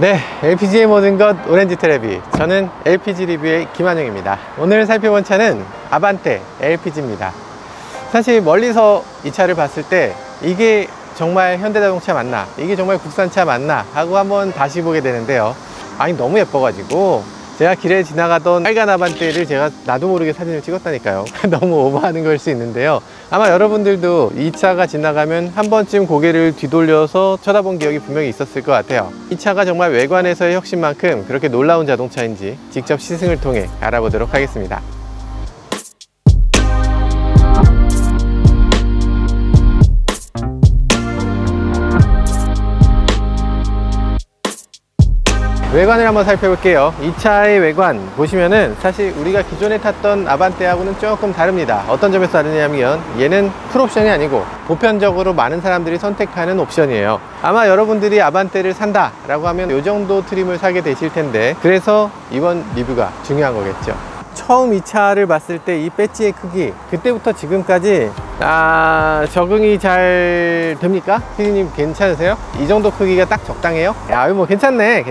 네, LPG의 모든 것 오렌지 테레비, 저는 LPG 리뷰의 김한영입니다. 오늘 살펴본 차는 아반떼 LPG입니다. 사실 멀리서 이 차를 봤을 때 이게 정말 현대자동차 맞나, 이게 정말 국산차 맞나 하고 한번 다시 보게 되는데요. 아니, 너무 예뻐가지고 제가 길에 지나가던 빨간 아반떼를 제가 나도 모르게 사진을 찍었다니까요. 너무 오버하는 걸 수 있는데요. 아마 여러분들도 이 차가 지나가면 한 번쯤 고개를 뒤돌려서 쳐다본 기억이 분명히 있었을 것 같아요. 이 차가 정말 외관에서의 혁신만큼 그렇게 놀라운 자동차인지 직접 시승을 통해 알아보도록 하겠습니다. 외관을 한번 살펴볼게요. 이 차의 외관 보시면은 사실 우리가 기존에 탔던 아반떼하고는 조금 다릅니다. 어떤 점에서 다르냐면 얘는 풀옵션이 아니고 보편적으로 많은 사람들이 선택하는 옵션이에요. 아마 여러분들이 아반떼를 산다 라고 하면 이 정도 트림을 사게 되실 텐데, 그래서 이번 리뷰가 중요한 거겠죠. 처음 이 차를 봤을 때 이 배지의 크기, 그때부터 지금까지 적응이 잘 됩니까? 피디님 괜찮으세요? 이 정도 크기가 딱 적당해요? 야, 이거 뭐 괜찮네.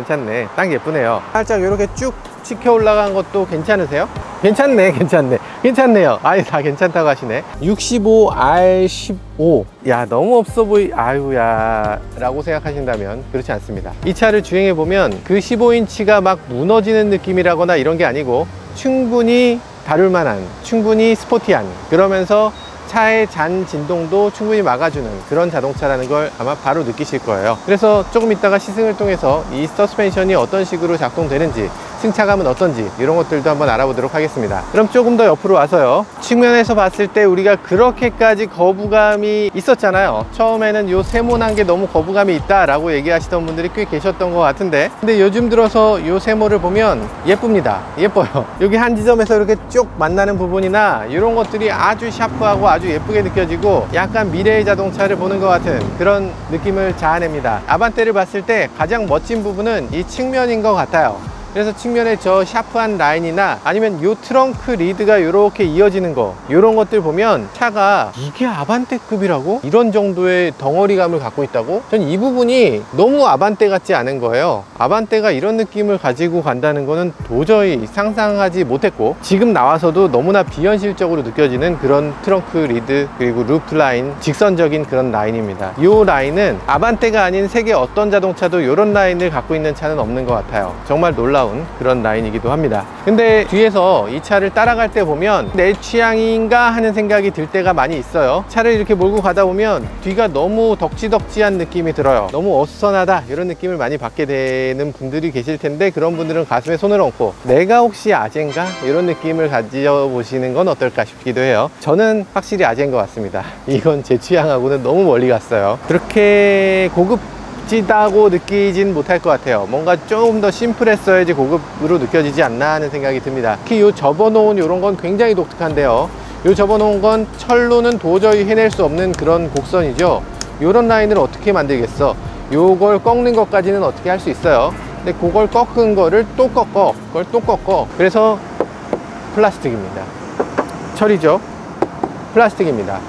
딱 예쁘네요. 살짝 이렇게 쭉 치켜 올라간 것도 괜찮으세요? 괜찮네요. 아니, 다 괜찮다고 하시네. 65R15. 야, 너무 없어 아유야 라고 생각하신다면 그렇지 않습니다. 이 차를 주행해 보면 그 15인치가 막 무너지는 느낌이라거나 이런 게 아니고 충분히 다룰 만한, 충분히 스포티한, 그러면서 차의 잔 진동도 충분히 막아주는 그런 자동차라는 걸 아마 바로 느끼실 거예요. 그래서 조금 이따가 시승을 통해서 이 서스펜션이 어떤 식으로 작동되는지, 승차감은 어떤지, 이런 것들도 한번 알아보도록 하겠습니다. 그럼 조금 더 옆으로 와서요, 측면에서 봤을 때 우리가 그렇게까지 거부감이 있었잖아요. 처음에는 요 세모난 게 너무 거부감이 있다 라고 얘기하시던 분들이 꽤 계셨던 것 같은데, 근데 요즘 들어서 요 세모를 보면 예쁩니다. 예뻐요. 여기 한 지점에서 이렇게 쭉 만나는 부분이나 이런 것들이 아주 샤프하고 아주 예쁘게 느껴지고 약간 미래의 자동차를 보는 것 같은 그런 느낌을 자아냅니다. 아반떼를 봤을 때 가장 멋진 부분은 이 측면인 것 같아요. 그래서 측면에 저 샤프한 라인이나 아니면 요 트렁크 리드가 이렇게 이어지는 거, 이런 것들 보면 차가 이게 아반떼급이라고? 이런 정도의 덩어리감을 갖고 있다고? 전 이 부분이 너무 아반떼 같지 않은 거예요. 아반떼가 이런 느낌을 가지고 간다는 거는 도저히 상상하지 못했고, 지금 나와서도 너무나 비현실적으로 느껴지는 그런 트렁크 리드, 그리고 루프 라인, 직선적인 그런 라인입니다. 이 라인은 아반떼가 아닌 세계 어떤 자동차도 이런 라인을 갖고 있는 차는 없는 것 같아요. 정말 놀라운 그런 라인이기도 합니다. 근데 뒤에서 이 차를 따라갈 때 보면 내 취향인가 하는 생각이 들 때가 많이 있어요. 차를 이렇게 몰고 가다 보면 뒤가 너무 덕지덕지한 느낌이 들어요. 너무 어수선하다, 이런 느낌을 많이 받게 되는 분들이 계실 텐데, 그런 분들은 가슴에 손을 얹고 내가 혹시 아재인가? 이런 느낌을 가져보시는 건 어떨까 싶기도 해요. 저는 확실히 아재인 것 같습니다. 이건 제 취향하고는 너무 멀리 갔어요. 그렇게 고급지다고 느끼진 못할 것 같아요. 뭔가 조금 더 심플했어야지 고급으로 느껴지지 않나 하는 생각이 듭니다. 특히 요 접어놓은 이런 건 굉장히 독특한데요. 요 접어놓은 건 철로는 도저히 해낼 수 없는 그런 곡선이죠. 요런 라인을 어떻게 만들겠어? 요걸 꺾는 것까지는 어떻게 할 수 있어요. 근데 그걸 꺾은 거를 또 꺾어, 그걸 또 꺾어. 그래서 플라스틱입니다. 철이죠. 플라스틱입니다.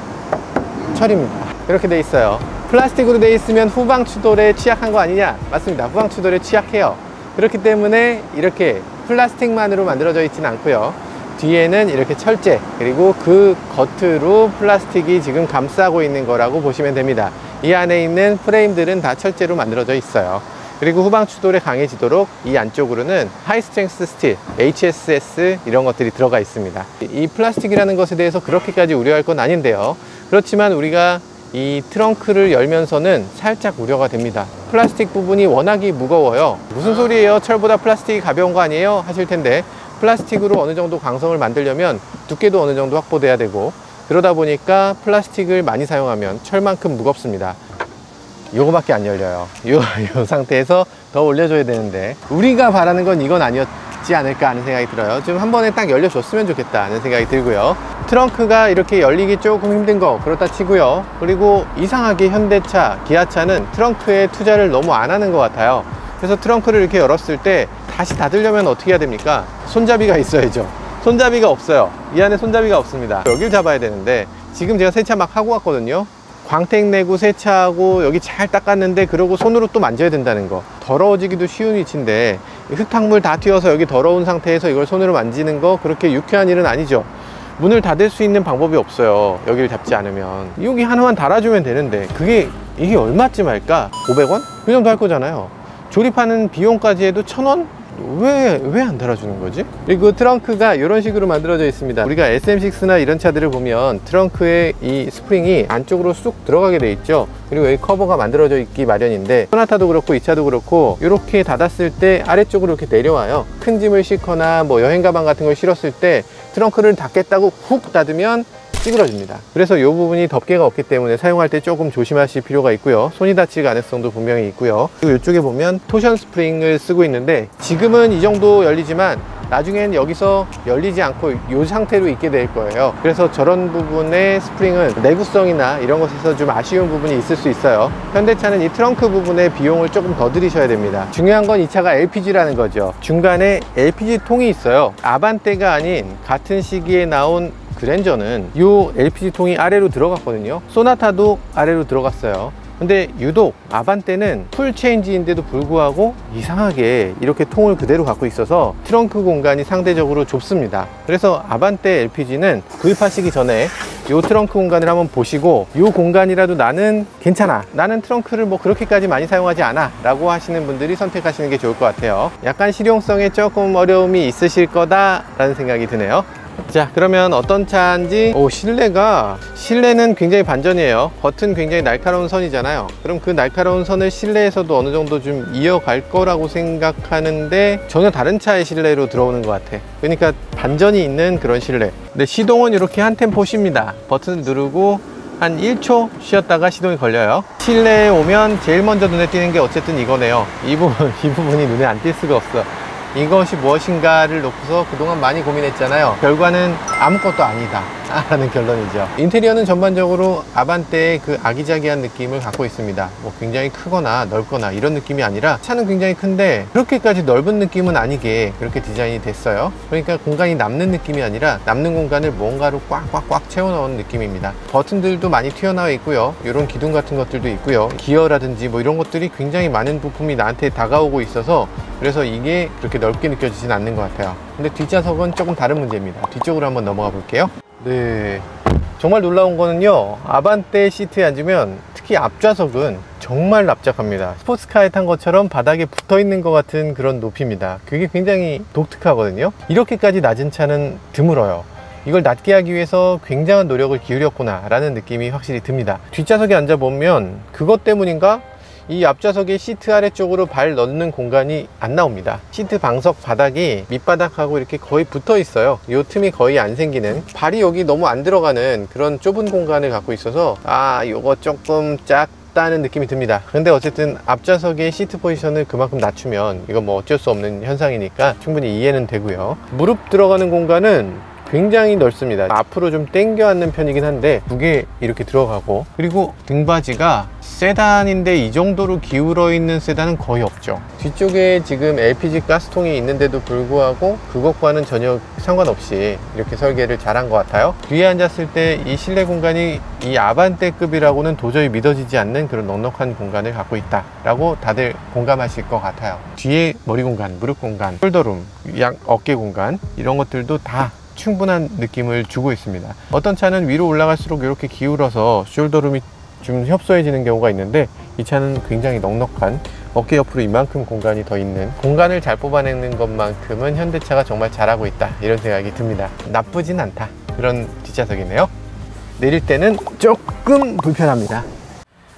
철입니다. 그렇게 돼 있어요. 플라스틱으로 돼 있으면 후방 추돌에 취약한 거 아니냐? 맞습니다. 후방 추돌에 취약해요. 그렇기 때문에 이렇게 플라스틱만으로 만들어져 있지는 않고요. 뒤에는 이렇게 철제, 그리고 그 겉으로 플라스틱이 지금 감싸고 있는 거라고 보시면 됩니다. 이 안에 있는 프레임들은 다 철제로 만들어져 있어요. 그리고 후방 추돌에 강해지도록 이 안쪽으로는 하이 스트렝스 스틸, HSS 이런 것들이 들어가 있습니다. 이 플라스틱이라는 것에 대해서 그렇게까지 우려할 건 아닌데요. 그렇지만 우리가 이 트렁크를 열면서는 살짝 우려가 됩니다. 플라스틱 부분이 워낙이 무거워요. 무슨 소리예요? 철보다 플라스틱이 가벼운 거 아니에요? 하실 텐데, 플라스틱으로 어느 정도 강성을 만들려면 두께도 어느 정도 확보돼야 되고, 그러다 보니까 플라스틱을 많이 사용하면 철만큼 무겁습니다. 요거밖에 안 열려요. 요 상태에서 더 올려줘야 되는데, 우리가 바라는 건 이건 아니었지 않을까 하는 생각이 들어요. 좀 한 번에 딱 열려줬으면 좋겠다 하는 생각이 들고요. 트렁크가 이렇게 열리기 조금 힘든 거 그렇다 치고요. 그리고 이상하게 현대차, 기아차는 트렁크에 투자를 너무 안 하는 것 같아요. 그래서 트렁크를 이렇게 열었을 때 다시 닫으려면 어떻게 해야 됩니까? 손잡이가 있어야죠. 손잡이가 없어요. 이 안에 손잡이가 없습니다. 여길 잡아야 되는데, 지금 제가 세차 막 하고 왔거든요. 광택 내고 세차하고 여기 잘 닦았는데 그러고 손으로 또 만져야 된다는 거. 더러워지기도 쉬운 위치인데 흙탕물 다 튀어서 여기 더러운 상태에서 이걸 손으로 만지는 거 그렇게 유쾌한 일은 아니죠. 문을 닫을 수 있는 방법이 없어요. 여기를 잡지 않으면. 여기 하나만 달아주면 되는데 이게 얼마쯤 할까? 500원? 그 정도 할 거잖아요. 조립하는 비용까지 해도 1000원? 왜 안 달아주는 거지? 그리고 트렁크가 이런 식으로 만들어져 있습니다. 우리가 SM6나 이런 차들을 보면 트렁크에 이 스프링이 안쪽으로 쑥 들어가게 돼 있죠. 그리고 여기 커버가 만들어져 있기 마련인데 소나타도 그렇고 이 차도 그렇고 이렇게 닫았을 때 아래쪽으로 이렇게 내려와요. 큰 짐을 싣거나 뭐 여행 가방 같은 걸 실었을 때 트렁크를 닫겠다고 훅 닫으면 찌그러집니다. 그래서 이 부분이 덮개가 없기 때문에 사용할 때 조금 조심하실 필요가 있고요. 손이 다칠 가능성도 분명히 있고요. 그리고 이쪽에 보면 토션 스프링을 쓰고 있는데 지금은 이 정도 열리지만 나중엔 여기서 열리지 않고 이 상태로 있게 될 거예요. 그래서 저런 부분의 스프링은 내구성이나 이런 것에서 좀 아쉬운 부분이 있을 수 있어요. 현대차는 이 트렁크 부분에 비용을 조금 더 들이셔야 됩니다. 중요한 건 이 차가 LPG라는 거죠. 중간에 LPG 통이 있어요. 아반떼가 아닌 같은 시기에 나온 그랜저는 이 LPG 통이 아래로 들어갔거든요. 소나타도 아래로 들어갔어요. 근데 유독 아반떼는 풀 체인지인데도 불구하고 이상하게 이렇게 통을 그대로 갖고 있어서 트렁크 공간이 상대적으로 좁습니다. 그래서 아반떼 LPG는 구입하시기 전에 이 트렁크 공간을 한번 보시고 이 공간이라도 나는 괜찮아, 나는 트렁크를 뭐 그렇게까지 많이 사용하지 않아 라고 하시는 분들이 선택하시는 게 좋을 것 같아요. 약간 실용성에 조금 어려움이 있으실 거다 라는 생각이 드네요. 자, 그러면 어떤 차인지. 실내는 굉장히 반전이에요. 겉은 굉장히 날카로운 선이잖아요. 그럼 그 날카로운 선을 실내에서도 어느 정도 좀 이어갈 거라고 생각하는데 전혀 다른 차의 실내로 들어오는 것 같아. 그러니까 반전이 있는 그런 실내. 근데 시동은 이렇게 한 템포 쉽니다. 버튼을 누르고 한 1초 쉬었다가 시동이 걸려요. 실내에 오면 제일 먼저 눈에 띄는 게 어쨌든 이거네요. 이 부분이 눈에 안 띌 수가 없어. 이것이 무엇인가를 놓고서 그동안 많이 고민했잖아요. 결과는 아무것도 아니다 라는 결론이죠. 인테리어는 전반적으로 아반떼의 그 아기자기한 느낌을 갖고 있습니다. 뭐 굉장히 크거나 넓거나 이런 느낌이 아니라 차는 굉장히 큰데 그렇게까지 넓은 느낌은 아니게 그렇게 디자인이 됐어요. 그러니까 공간이 남는 느낌이 아니라 남는 공간을 뭔가로 꽉꽉꽉 채워 넣은 느낌입니다. 버튼들도 많이 튀어나와 있고요. 이런 기둥 같은 것들도 있고요. 기어라든지 뭐 이런 것들이 굉장히 많은 부품이 나한테 다가오고 있어서 그래서 이게 그렇게 넓게 느껴지진 않는 것 같아요. 근데 뒷좌석은 조금 다른 문제입니다. 뒤쪽으로 한번 넘어가 볼게요. 네, 정말 놀라운 거는요, 아반떼 시트에 앉으면 특히 앞좌석은 정말 납작합니다. 스포츠카에 탄 것처럼 바닥에 붙어 있는 것 같은 그런 높이입니다. 그게 굉장히 독특하거든요. 이렇게까지 낮은 차는 드물어요. 이걸 낮게 하기 위해서 굉장한 노력을 기울였구나 라는 느낌이 확실히 듭니다. 뒷좌석에 앉아보면 그것 때문인가? 이 앞좌석의 시트 아래쪽으로 발 넣는 공간이 안 나옵니다. 시트 방석 바닥이 밑바닥하고 이렇게 거의 붙어 있어요. 이 틈이 거의 안 생기는, 발이 여기 너무 안 들어가는 그런 좁은 공간을 갖고 있어서 요거 조금 작다는 느낌이 듭니다. 근데 어쨌든 앞좌석의 시트 포지션을 그만큼 낮추면 이건 뭐 어쩔 수 없는 현상이니까 충분히 이해는 되고요. 무릎 들어가는 공간은 굉장히 넓습니다. 앞으로 좀 당겨 앉는 편이긴 한데 두 개 이렇게 들어가고, 그리고 등받이가 세단인데 이 정도로 기울어 있는 세단은 거의 없죠. 뒤쪽에 지금 LPG 가스통이 있는데도 불구하고 그것과는 전혀 상관없이 이렇게 설계를 잘한 것 같아요. 뒤에 앉았을 때 이 실내 공간이 이 아반떼급이라고는 도저히 믿어지지 않는 그런 넉넉한 공간을 갖고 있다 라고 다들 공감하실 것 같아요. 뒤에 머리 공간, 무릎 공간, 숄더룸, 양 어깨 공간, 이런 것들도 다 충분한 느낌을 주고 있습니다. 어떤 차는 위로 올라갈수록 이렇게 기울어서 숄더룸이 좀 협소해지는 경우가 있는데 이 차는 굉장히 넉넉한, 어깨 옆으로 이만큼 공간이 더 있는, 공간을 잘 뽑아내는 것만큼은 현대차가 정말 잘하고 있다 이런 생각이 듭니다. 나쁘진 않다, 그런 뒷좌석이네요. 내릴 때는 조금 불편합니다.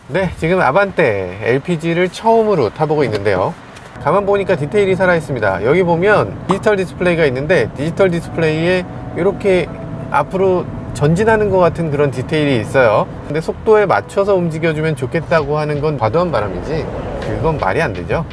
네, 지금 아반떼 LPG를 처음으로 타보고 있는데요. 가만 보니까 디테일이 살아 있습니다. 여기 보면 디지털 디스플레이가 있는데 디지털 디스플레이에 이렇게 앞으로 전진하는 것 같은 그런 디테일이 있어요. 근데 속도에 맞춰서 움직여주면 좋겠다고 하는 건 과도한 바람이지 그건 말이 안 되죠.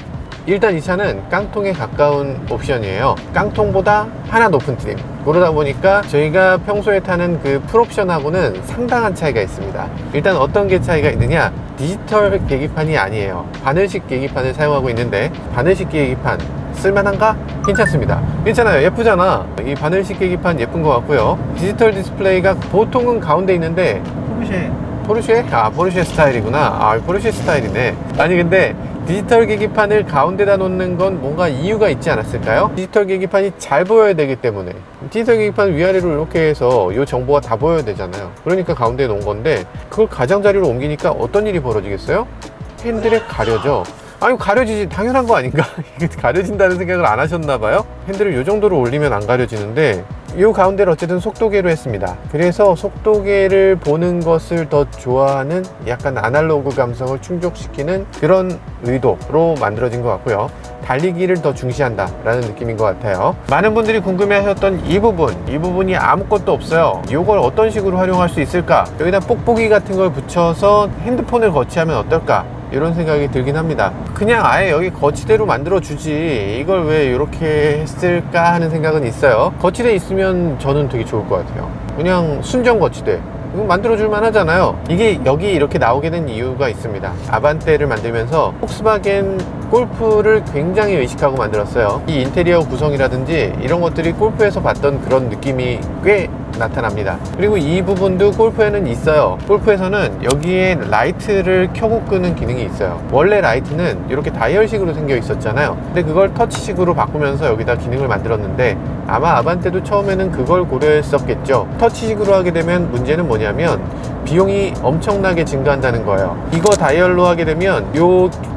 일단 이 차는 깡통에 가까운 옵션이에요. 깡통보다 하나 높은 트림. 그러다 보니까 저희가 평소에 타는 그 풀옵션하고는 상당한 차이가 있습니다. 일단 어떤 게 차이가 있느냐, 디지털 계기판이 아니에요. 바늘식 계기판을 사용하고 있는데 바늘식 계기판 쓸만한가? 괜찮습니다. 괜찮아요. 예쁘잖아. 이 바늘식 계기판 예쁜 것 같고요. 디지털 디스플레이가 보통은 가운데 있는데 포르쉐? 아, 포르쉐 스타일이구나. 아, 포르쉐 스타일이네. 아니 근데 디지털 계기판을 가운데다 놓는 건 뭔가 이유가 있지 않았을까요? 디지털 계기판이 잘 보여야 되기 때문에. 디지털 계기판 위아래로 이렇게 해서 이 정보가 다 보여야 되잖아요. 그러니까 가운데에 놓은 건데, 그걸 가장자리로 옮기니까 어떤 일이 벌어지겠어요? 핸들에 가려져. 아니, 가려지지, 당연한 거 아닌가? 이게 가려진다는 생각을 안 하셨나 봐요. 핸들을 이 정도로 올리면 안 가려지는데, 이 가운데를 어쨌든 속도계로 했습니다. 그래서 속도계를 보는 것을 더 좋아하는 약간 아날로그 감성을 충족시키는 그런 의도로 만들어진 것 같고요. 달리기를 더 중시한다 라는 느낌인 것 같아요. 많은 분들이 궁금해 하셨던 이 부분이 아무것도 없어요. 이걸 어떤 식으로 활용할 수 있을까? 여기다 뽁뽁이 같은 걸 붙여서 핸드폰을 거치하면 어떨까? 이런 생각이 들긴 합니다. 그냥 아예 여기 거치대로 만들어 주지 이걸 왜 이렇게 했을까 하는 생각은 있어요. 거치대 있으면 저는 되게 좋을 것 같아요. 그냥 순정 거치대 이거 만들어 줄만 하잖아요. 이게 여기 이렇게 나오게 된 이유가 있습니다. 아반떼를 만들면서 폭스바겐 골프를 굉장히 의식하고 만들었어요. 이 인테리어 구성이라든지 이런 것들이 골프에서 봤던 그런 느낌이 꽤 나타납니다. 그리고 이 부분도 골프에는 있어요. 골프에서는 여기에 라이트를 켜고 끄는 기능이 있어요. 원래 라이트는 이렇게 다이얼식으로 생겨 있었잖아요. 근데 그걸 터치식으로 바꾸면서 여기다 기능을 만들었는데, 아마 아반떼도 처음에는 그걸 고려했었겠죠. 터치식으로 하게 되면 문제는 뭐냐면 비용이 엄청나게 증가한다는 거예요. 이거 다이얼로 하게 되면 이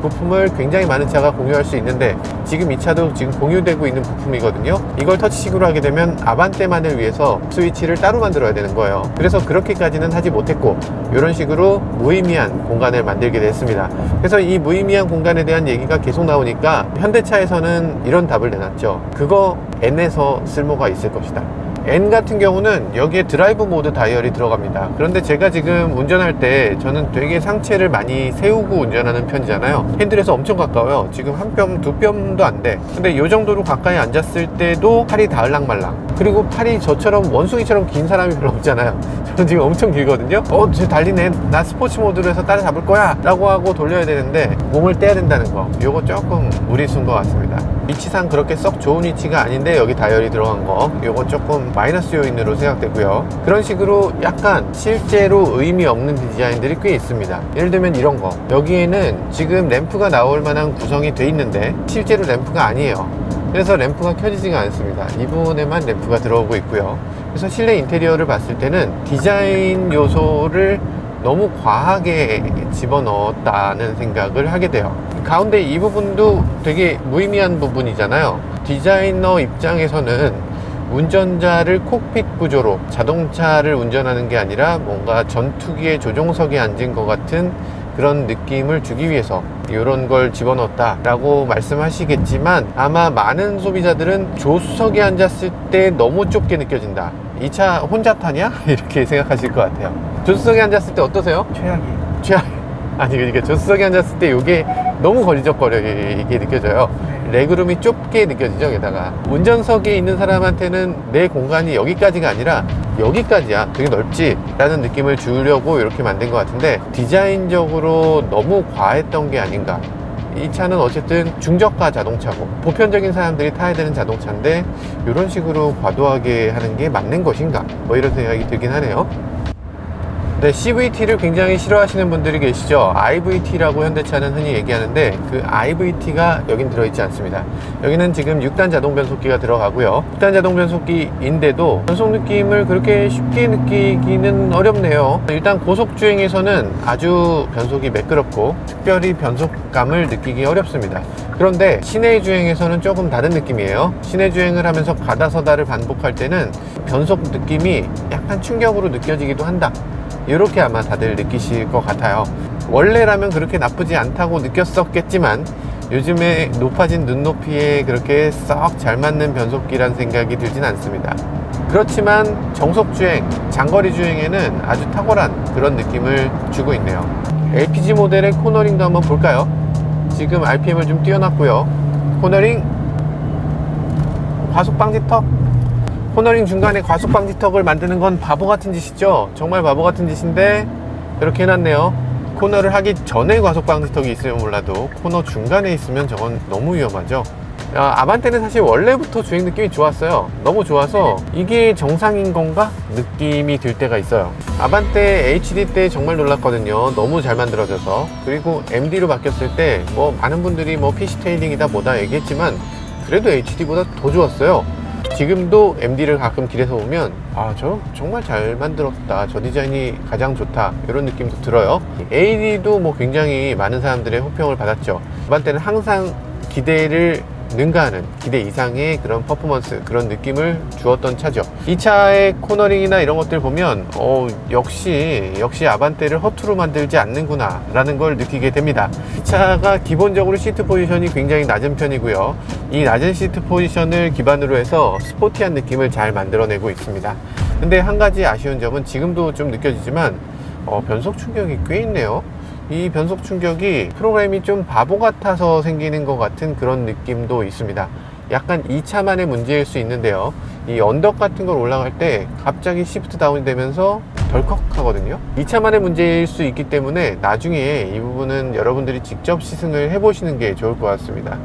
부품을 굉장히 많은 차가 공유할 수 있는데, 지금 이 차도 지금 공유되고 있는 부품이거든요. 이걸 터치식으로 하게 되면 아반떼만을 위해서 스위치를 따로 만들어야 되는 거예요. 그래서 그렇게까지는 하지 못했고, 이런 식으로 무의미한 공간을 만들게 됐습니다. 그래서 이 무의미한 공간에 대한 얘기가 계속 나오니까 현대차에서는 이런 답을 내놨죠. 그거 N에서 쓸모가 있을 것이다. N 같은 경우는 여기에 드라이브 모드 다이얼이 들어갑니다. 그런데 제가 지금 운전할 때 저는 되게 상체를 많이 세우고 운전하는 편이잖아요. 핸들에서 엄청 가까워요. 지금 한 뼘, 두 뼘도 안 돼. 근데 이 정도로 가까이 앉았을 때도 팔이 닿을랑말랑. 그리고 팔이 저처럼 원숭이처럼 긴 사람이 별로 없잖아요. 저는 지금 엄청 길거든요. 쟤 달리네. 나 스포츠 모드로 해서 따라잡을 거야 라고 하고 돌려야 되는데 몸을 떼야 된다는 거, 요거 조금 무리수인 것 같습니다. 위치상 그렇게 썩 좋은 위치가 아닌데 여기 다이얼이 들어간 거, 요거 조금 마이너스 요인으로 생각되고요. 그런 식으로 약간 실제로 의미 없는 디자인들이 꽤 있습니다. 예를 들면 이런 거, 여기에는 지금 램프가 나올 만한 구성이 돼 있는데 실제로 램프가 아니에요. 그래서 램프가 켜지지가 않습니다. 이 부분에만 램프가 들어오고 있고요. 그래서 실내 인테리어를 봤을 때는 디자인 요소를 너무 과하게 집어넣었다는 생각을 하게 돼요. 가운데 이 부분도 되게 무의미한 부분이잖아요. 디자이너 입장에서는 운전자를 콕핏 구조로 자동차를 운전하는 게 아니라 뭔가 전투기의 조종석에 앉은 것 같은 그런 느낌을 주기 위해서 이런 걸 집어넣었다 라고 말씀하시겠지만, 아마 많은 소비자들은 조수석에 앉았을 때 너무 좁게 느껴진다, 이 차 혼자 타냐? 이렇게 생각하실 것 같아요. 조수석에 앉았을 때 어떠세요? 최악이 아니, 그러니까 조수석에 앉았을 때 이게 너무 거리적거리게 느껴져요. 레그룸이 좁게 느껴지죠. 게다가 운전석에 있는 사람한테는 내 공간이 여기까지가 아니라 여기까지야, 되게 넓지 라는 느낌을 주려고 이렇게 만든 것 같은데, 디자인적으로 너무 과했던 게 아닌가. 이 차는 어쨌든 중저가 자동차고 보편적인 사람들이 타야 되는 자동차인데 이런 식으로 과도하게 하는 게 맞는 것인가, 뭐 이런 생각이 들긴 하네요. 네, CVT를 굉장히 싫어하시는 분들이 계시죠. IVT라고 현대차는 흔히 얘기하는데, 그 IVT가 여긴 들어있지 않습니다. 여기는 지금 6단 자동 변속기가 들어가고요. 6단 자동 변속기인데도 변속 느낌을 그렇게 쉽게 느끼기는 어렵네요. 일단 고속주행에서는 아주 변속이 매끄럽고 특별히 변속감을 느끼기 어렵습니다. 그런데 시내 주행에서는 조금 다른 느낌이에요. 시내 주행을 하면서 가다 서다를 반복할 때는 변속 느낌이 약간 충격으로 느껴지기도 한다, 이렇게 아마 다들 느끼실 것 같아요. 원래라면 그렇게 나쁘지 않다고 느꼈었겠지만 요즘에 높아진 눈높이에 그렇게 썩 잘 맞는 변속기란 생각이 들진 않습니다. 그렇지만 정속주행, 장거리 주행에는 아주 탁월한 그런 느낌을 주고 있네요. LPG 모델의 코너링도 한번 볼까요? 지금 RPM을 좀 띄워놨고요. 코너링, 과속 방지턱. 코너링 중간에 과속 방지턱을 만드는 건 바보 같은 짓이죠. 정말 바보 같은 짓인데 이렇게 해놨네요. 코너를 하기 전에 과속 방지턱이 있으면 몰라도 코너 중간에 있으면 저건 너무 위험하죠. 아반떼는 사실 원래부터 주행 느낌이 좋았어요. 너무 좋아서 이게 정상인 건가? 느낌이 들 때가 있어요. 아반떼 HD 때 정말 놀랐거든요. 너무 잘 만들어져서. 그리고 MD로 바뀌었을 때 뭐 많은 분들이 뭐 PC 테일링이다 뭐다 얘기했지만 그래도 HD보다 더 좋았어요. 지금도 MD를 가끔 길에서 보면 저 정말 잘 만들었다, 저 디자인이 가장 좋다, 이런 느낌도 들어요. AD도 뭐 굉장히 많은 사람들의 호평을 받았죠. 아반떼는 항상 기대를 능가하는, 기대 이상의 그런 퍼포먼스, 그런 느낌을 주었던 차죠. 이 차의 코너링이나 이런 것들 보면 역시 아반떼를 허투루 만들지 않는구나 라는 걸 느끼게 됩니다. 이 차가 기본적으로 시트 포지션이 굉장히 낮은 편이고요. 이 낮은 시트 포지션을 기반으로 해서 스포티한 느낌을 잘 만들어내고 있습니다. 근데 한 가지 아쉬운 점은 지금도 좀 느껴지지만 변속 충격이 꽤 있네요. 이 변속 충격이 프로그램이 좀 바보 같아서 생기는 것 같은 그런 느낌도 있습니다. 약간 이 차만의 문제일 수 있는데요. 이 언덕 같은 걸 올라갈 때 갑자기 시프트 다운이 되면서 덜컥 하거든요. 이 차만의 문제일 수 있기 때문에 나중에 이 부분은 여러분들이 직접 시승을 해보시는 게 좋을 것 같습니다.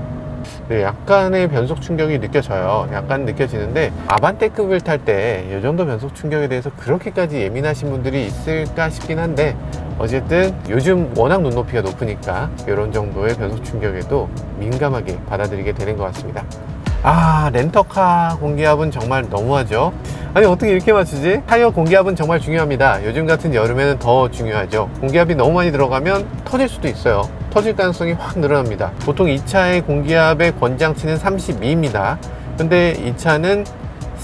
네, 약간의 변속 충격이 느껴져요. 약간 느껴지는데 아반떼급을 탈 때 이 정도 변속 충격에 대해서 그렇게까지 예민하신 분들이 있을까 싶긴 한데, 어쨌든 요즘 워낙 눈높이가 높으니까 이런 정도의 변속 충격에도 민감하게 받아들이게 되는 것 같습니다. 렌터카 공기압은 정말 너무하죠. 아니, 어떻게 이렇게 맞추지? 타이어 공기압은 정말 중요합니다. 요즘 같은 여름에는 더 중요하죠. 공기압이 너무 많이 들어가면 터질 수도 있어요. 터질 가능성이 확 늘어납니다. 보통 이 차의 공기압의 권장치는 32입니다 근데 이 차는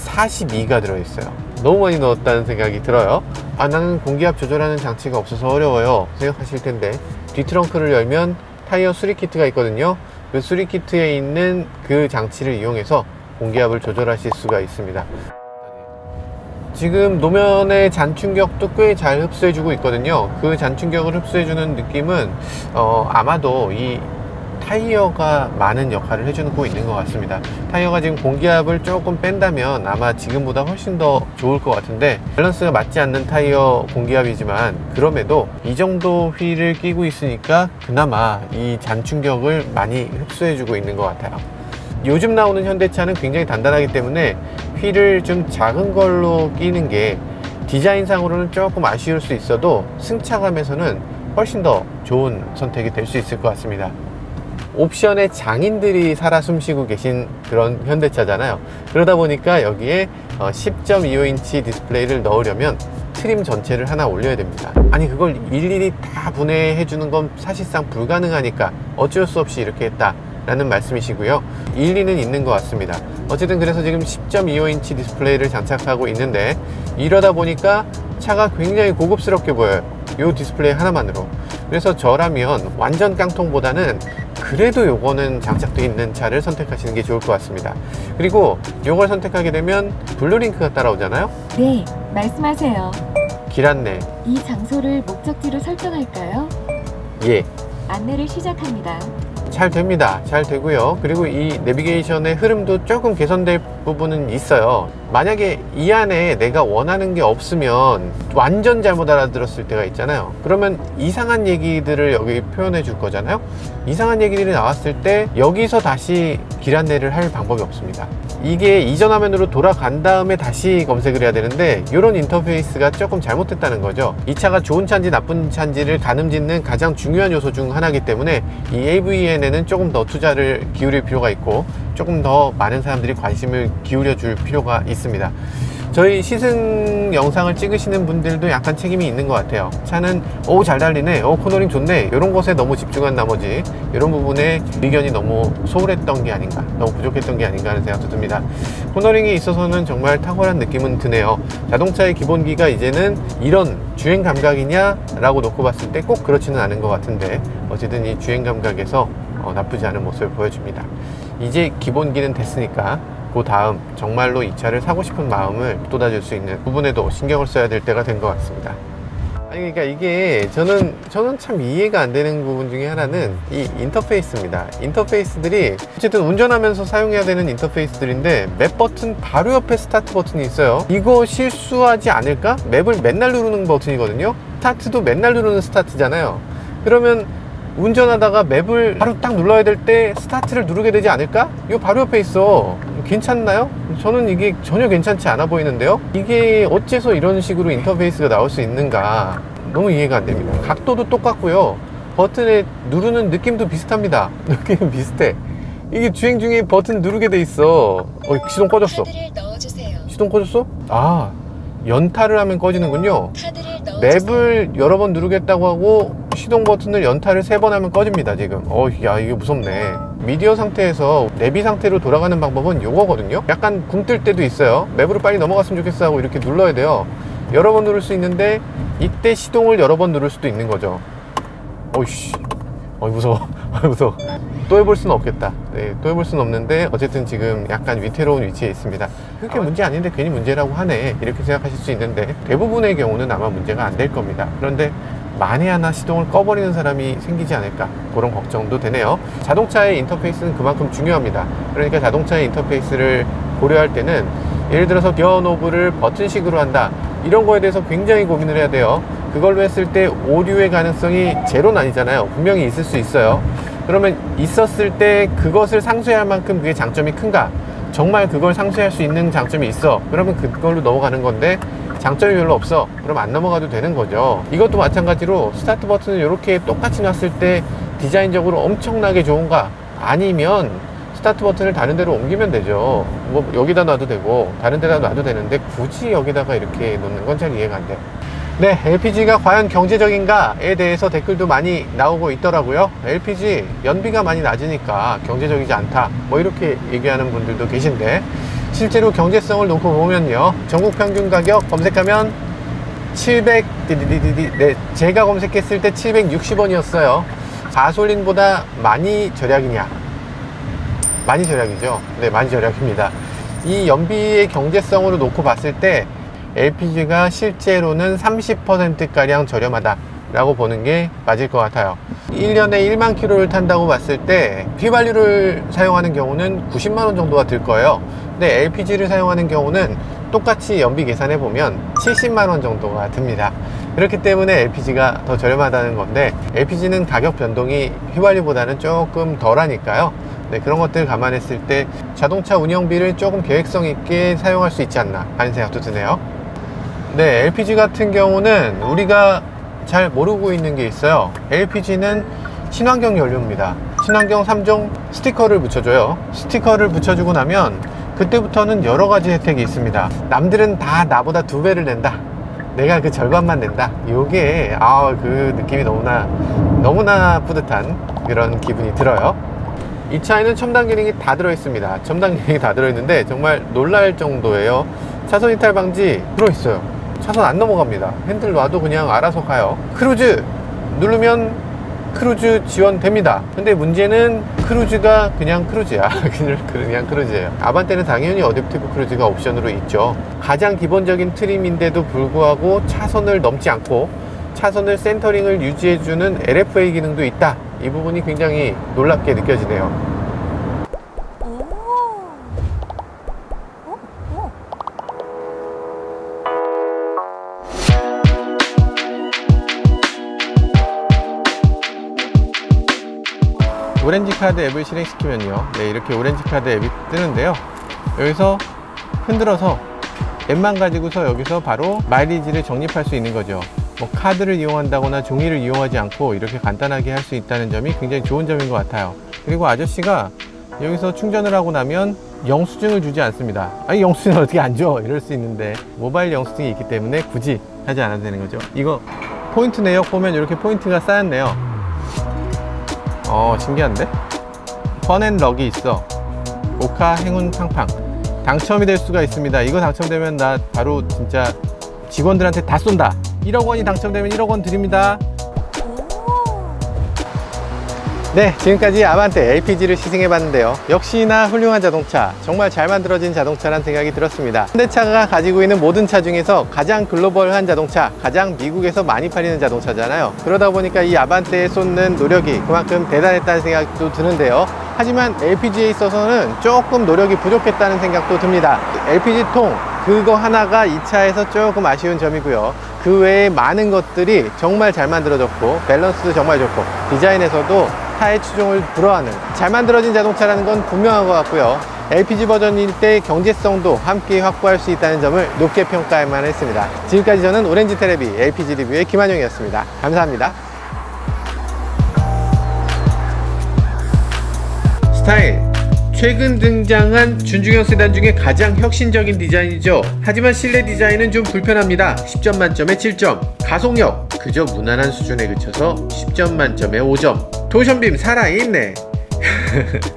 42가 들어있어요. 너무 많이 넣었다는 생각이 들어요. 나는 공기압 조절하는 장치가 없어서 어려워요 생각하실 텐데, 뒷트렁크를 열면 타이어 수리 키트가 있거든요. 그 수리 키트에 있는 그 장치를 이용해서 공기압을 조절하실 수가 있습니다. 지금 노면의 잔충격도 꽤 잘 흡수해주고 있거든요. 그 잔충격을 흡수해주는 느낌은 아마도 이 타이어가 많은 역할을 해주고 있는 것 같습니다. 타이어가 지금 공기압을 조금 뺀다면 아마 지금보다 훨씬 더 좋을 것 같은데, 밸런스가 맞지 않는 타이어 공기압이지만 그럼에도 이 정도 휠을 끼고 있으니까 그나마 이 잔충격을 많이 흡수해주고 있는 것 같아요. 요즘 나오는 현대차는 굉장히 단단하기 때문에 휠을 좀 작은 걸로 끼는 게 디자인상으로는 조금 아쉬울 수 있어도 승차감에서는 훨씬 더 좋은 선택이 될 수 있을 것 같습니다. 옵션에 장인들이 살아 숨쉬고 계신 그런 현대차잖아요. 그러다 보니까 여기에 10.25인치 디스플레이를 넣으려면 트림 전체를 하나 올려야 됩니다. 아니, 그걸 일일이 다 분해해 주는 건 사실상 불가능하니까 어쩔 수 없이 이렇게 했다 라는 말씀이시고요. 일리는 있는 것 같습니다. 어쨌든 그래서 지금 10.25인치 디스플레이를 장착하고 있는데, 이러다 보니까 차가 굉장히 고급스럽게 보여요. 이 디스플레이 하나만으로. 그래서 저라면 완전 깡통보다는 그래도 요거는 장착되어 있는 차를 선택하시는 게 좋을 것 같습니다. 그리고 요걸 선택하게 되면 블루링크가 따라오잖아요. 네, 말씀하세요. 길 안내. 이 장소를 목적지로 설정할까요? 예. 안내를 시작합니다. 잘 됩니다. 잘 되고요. 그리고 이 내비게이션의 흐름도 조금 개선될 부분은 있어요. 만약에 이 안에 내가 원하는 게 없으면 완전 잘못 알아들었을 때가 있잖아요. 그러면 이상한 얘기들을 여기 표현해 줄 거잖아요. 이상한 얘기들이 나왔을 때 여기서 다시 길 안내를 할 방법이 없습니다. 이게 이전 화면으로 돌아간 다음에 다시 검색을 해야 되는데, 이런 인터페이스가 조금 잘못됐다는 거죠. 이 차가 좋은 차인지 나쁜 차인지를 가늠짓는 가장 중요한 요소 중 하나이기 때문에 이 AVN에는 조금 더 투자를 기울일 필요가 있고, 조금 더 많은 사람들이 관심을 기울여 줄 필요가 있습니다. 저희 시승 영상을 찍으시는 분들도 약간 책임이 있는 것 같아요. 차는 잘 달리네, 코너링 좋네, 이런 것에 너무 집중한 나머지 이런 부분에 의견이 너무 소홀했던 게 아닌가, 너무 부족했던 게 아닌가 하는 생각도 듭니다. 코너링에 있어서는 정말 탁월한 느낌은 드네요. 자동차의 기본기가 이제는 이런 주행 감각이냐 라고 놓고 봤을 때 꼭 그렇지는 않은 것 같은데, 어쨌든 이 주행 감각에서 나쁘지 않은 모습을 보여줍니다. 이제 기본기는 됐으니까 그 다음 정말로 이 차를 사고 싶은 마음을 돋아줄 수 있는 부분에도 신경을 써야 될 때가 된 것 같습니다. 아니, 그러니까 이게 저는 참 이해가 안 되는 부분 중에 하나는 이 인터페이스입니다. 인터페이스들이 어쨌든 운전하면서 사용해야 되는 인터페이스들인데, 맵 버튼 바로 옆에 스타트 버튼이 있어요. 이거 실수하지 않을까? 맵을 맨날 누르는 버튼이거든요. 스타트도 맨날 누르는 스타트잖아요. 그러면 운전하다가 맵을 바로 딱 눌러야 될 때 스타트를 누르게 되지 않을까? 이거 바로 옆에 있어. 괜찮나요? 저는 이게 전혀 괜찮지 않아 보이는데요. 이게 어째서 이런 식으로 인터페이스가 나올 수 있는가 너무 이해가 안 됩니다. 각도도 똑같고요, 버튼에 누르는 느낌도 비슷합니다. 느낌은 비슷해. 이게 주행 중에 버튼 누르게 돼 있어. 시동 꺼졌어. 카드를 넣어주세요. 시동 꺼졌어? 아, 연타를 하면 꺼지는군요. 카드를 넣어주세요. 맵을 여러 번 누르겠다고 하고 시동 버튼을 연타를 3번 하면 꺼집니다. 지금 야, 이게 무섭네. 미디어 상태에서 내비 상태로 돌아가는 방법은 요거거든요. 약간 굼뜰 때도 있어요. 맵으로 빨리 넘어갔으면 좋겠어 하고 이렇게 눌러야 돼요. 여러 번 누를 수 있는데 이때 시동을 여러 번 누를 수도 있는 거죠. 어이씨, 무서워. 무서워. 또 해볼 수는 없겠다. 네, 또 해볼 수는 없는데 어쨌든 지금 약간 위태로운 위치에 있습니다. 그렇게 문제 아닌데 괜히 문제라고 하네, 이렇게 생각하실 수 있는데 대부분의 경우는 아마 문제가 안 될 겁니다. 그런데 만에 하나 시동을 꺼버리는 사람이 생기지 않을까, 그런 걱정도 되네요. 자동차의 인터페이스는 그만큼 중요합니다. 그러니까 자동차의 인터페이스를 고려할 때는 예를 들어서 기어 노브를 버튼식으로 한다, 이런 거에 대해서 굉장히 고민을 해야 돼요. 그걸로 했을 때 오류의 가능성이 제로는 아니잖아요. 분명히 있을 수 있어요. 그러면 있었을 때 그것을 상쇄할 만큼 그게 장점이 큰가? 정말 그걸 상쇄할 수 있는 장점이 있어, 그러면 그걸로 넘어가는 건데 장점이 별로 없어, 그럼 안 넘어가도 되는 거죠. 이것도 마찬가지로 스타트 버튼을 이렇게 똑같이 놨을 때 디자인적으로 엄청나게 좋은가? 아니면 스타트 버튼을 다른 데로 옮기면 되죠. 뭐 여기다 놔도 되고 다른 데다 놔도 되는데 굳이 여기다가 이렇게 놓는 건 잘 이해가 안 돼요. 네, LPG가 과연 경제적인가에 대해서 댓글도 많이 나오고 있더라고요. LPG 연비가 많이 낮으니까 경제적이지 않다, 뭐 이렇게 얘기하는 분들도 계신데, 실제로 경제성을 놓고 보면요, 전국 평균 가격 검색하면 700, 네, 제가 검색했을 때 760원이었어요. 가솔린보다 많이 절약이냐? 많이 절약이죠. 네, 많이 절약입니다. 이 연비의 경제성으로 놓고 봤을 때 LPG가 실제로는 30%가량 저렴하다 라고 보는 게 맞을 것 같아요. 1년에 1만 킬로를 탄다고 봤을 때 휘발유를 사용하는 경우는 90만원 정도가 들 거예요. 근데 LPG를 사용하는 경우는 똑같이 연비 계산해 보면 70만원 정도가 듭니다. 그렇기 때문에 LPG가 더 저렴하다는 건데, LPG는 가격 변동이 휘발유보다는 조금 덜 하니까요. 네, 그런 것들 감안했을 때 자동차 운영비를 조금 계획성 있게 사용할 수 있지 않나 하는 생각도 드네요. 네, LPG 같은 경우는 우리가 잘 모르고 있는 게 있어요. LPG는 친환경 연료입니다. 친환경 3종 스티커를 붙여줘요. 스티커를 붙여주고 나면 그때부터는 여러 가지 혜택이 있습니다. 남들은 다 나보다 2배를 낸다, 내가 그 절반만 낸다, 요게 그 느낌이 너무나 뿌듯한 그런 기분이 들어요. 이 차에는 첨단 기능이 다 들어있습니다. 첨단 기능이 다 들어있는데 정말 놀랄 정도예요. 차선 이탈 방지 들어있어요. 차선 안 넘어갑니다. 핸들 놔도 그냥 알아서 가요. 크루즈 누르면 크루즈 지원됩니다. 근데 문제는 크루즈가 그냥 크루즈야. 그냥 크루즈예요. 아반떼는 당연히 어댑티브 크루즈가 옵션으로 있죠. 가장 기본적인 트림인데도 불구하고 차선을 넘지 않고 차선을 센터링을 유지해주는 LFA 기능도 있다. 이 부분이 굉장히 놀랍게 느껴지네요. 오렌지 카드 앱을 실행시키면요, 네, 이렇게 오렌지 카드 앱이 뜨는데요, 여기서 흔들어서 앱만 가지고서 여기서 바로 마일리지를 적립할 수 있는 거죠. 뭐 카드를 이용한다거나 종이를 이용하지 않고 이렇게 간단하게 할 수 있다는 점이 굉장히 좋은 점인 것 같아요. 그리고 아저씨가 여기서 충전을 하고 나면 영수증을 주지 않습니다. 아니, 영수증을 어떻게 안 줘? 이럴 수 있는데 모바일 영수증이 있기 때문에 굳이 하지 않아도 되는 거죠. 이거 포인트 내역 보면 이렇게 포인트가 쌓였네요. 신기한데? 펀앤럭이 있어. 오카 행운 팡팡 당첨이 될 수가 있습니다. 이거 당첨되면 나 바로 진짜 직원들한테 다 쏜다. 1억 원이 당첨되면 1억 원 드립니다. 네, 지금까지 아반떼 LPG를 시승해 봤는데요, 역시나 훌륭한 자동차, 정말 잘 만들어진 자동차란 생각이 들었습니다. 현대차가 가지고 있는 모든 차 중에서 가장 글로벌한 자동차, 가장 미국에서 많이 팔리는 자동차잖아요. 그러다 보니까 이 아반떼에 쏟는 노력이 그만큼 대단했다는 생각도 드는데요, 하지만 LPG에 있어서는 조금 노력이 부족했다는 생각도 듭니다. LPG통 그거 하나가 이 차에서 조금 아쉬운 점이고요. 그 그 외에 많은 것들이 정말 잘 만들어졌고 밸런스도 정말 좋고 디자인에서도 타의 추종을 불허하는 잘 만들어진 자동차라는 건 분명한 것 같고요. LPG 버전일 때 경제성도 함께 확보할 수 있다는 점을 높게 평가할 만했습니다. 지금까지 저는 오렌지 테레비 LPG 리뷰의 김한용이었습니다. 감사합니다. 스타일, 최근 등장한 준중형 세단 중에 가장 혁신적인 디자인이죠. 하지만 실내 디자인은 좀 불편합니다. 10점 만점에 7점. 가속력, 그저 무난한 수준에 그쳐서 10점 만점에 5점. 도션빔 살아있네.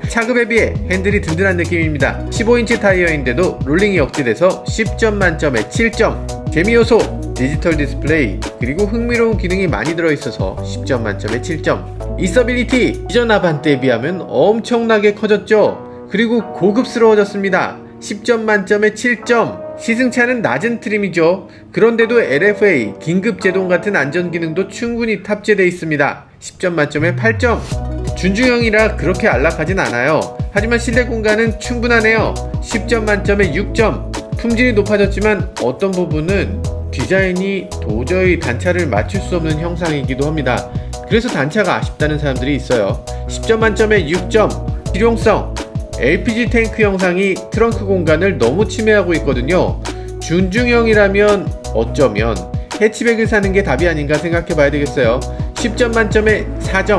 차급에 비해 핸들이 든든한 느낌입니다. 15인치 타이어인데도 롤링이 억제돼서 10점 만점에 7점. 재미요소, 디지털 디스플레이, 그리고 흥미로운 기능이 많이 들어있어서 10점 만점에 7점. 이서빌리티, 이전 아반떼에 비하면 엄청나게 커졌죠. 그리고 고급스러워졌습니다. 10점 만점에 7점. 시승차는 낮은 트림이죠. 그런데도 LFA, 긴급제동 같은 안전기능도 충분히 탑재되어 있습니다. 10점 만점에 8점. 준중형이라 그렇게 안락하진 않아요. 하지만 실내 공간은 충분하네요. 10점 만점에 6점. 품질이 높아졌지만 어떤 부분은 디자인이 도저히 단차를 맞출 수 없는 형상이기도 합니다. 그래서 단차가 아쉽다는 사람들이 있어요. 10점 만점에 6점. 실용성, LPG 탱크 형상이 트렁크 공간을 너무 침해하고 있거든요. 준중형이라면 어쩌면 해치백을 사는 게 답이 아닌가 생각해 봐야 되겠어요. 10점 만점에 4점.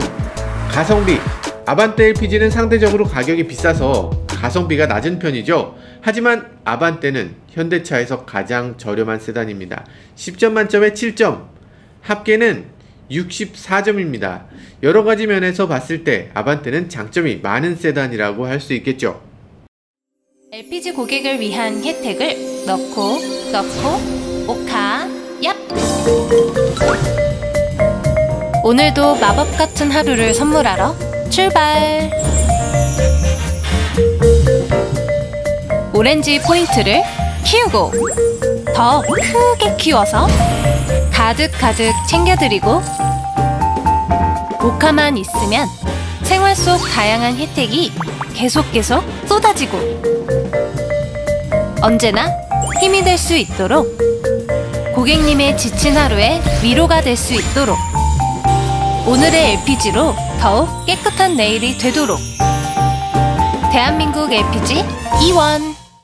가성비, 아반떼 LPG는 상대적으로 가격이 비싸서 가성비가 낮은 편이죠. 하지만 아반떼는 현대차에서 가장 저렴한 세단입니다. 10점 만점에 7점. 합계는 64점입니다. 여러가지 면에서 봤을 때 아반떼는 장점이 많은 세단이라고 할 수 있겠죠. LPG 고객을 위한 혜택을 넣고 오카 얍! 오늘도 마법 같은 하루를 선물하러 출발! 오렌지 포인트를 키우고 더 크게 키워서 가득가득 챙겨드리고 오카만 있으면 생활 속 다양한 혜택이 계속 쏟아지고 언제나 힘이 될 수 있도록 고객님의 지친 하루에 위로가 될 수 있도록 오늘의 LPG로 더욱 깨끗한 내일이 되도록 대한민국 LPG E1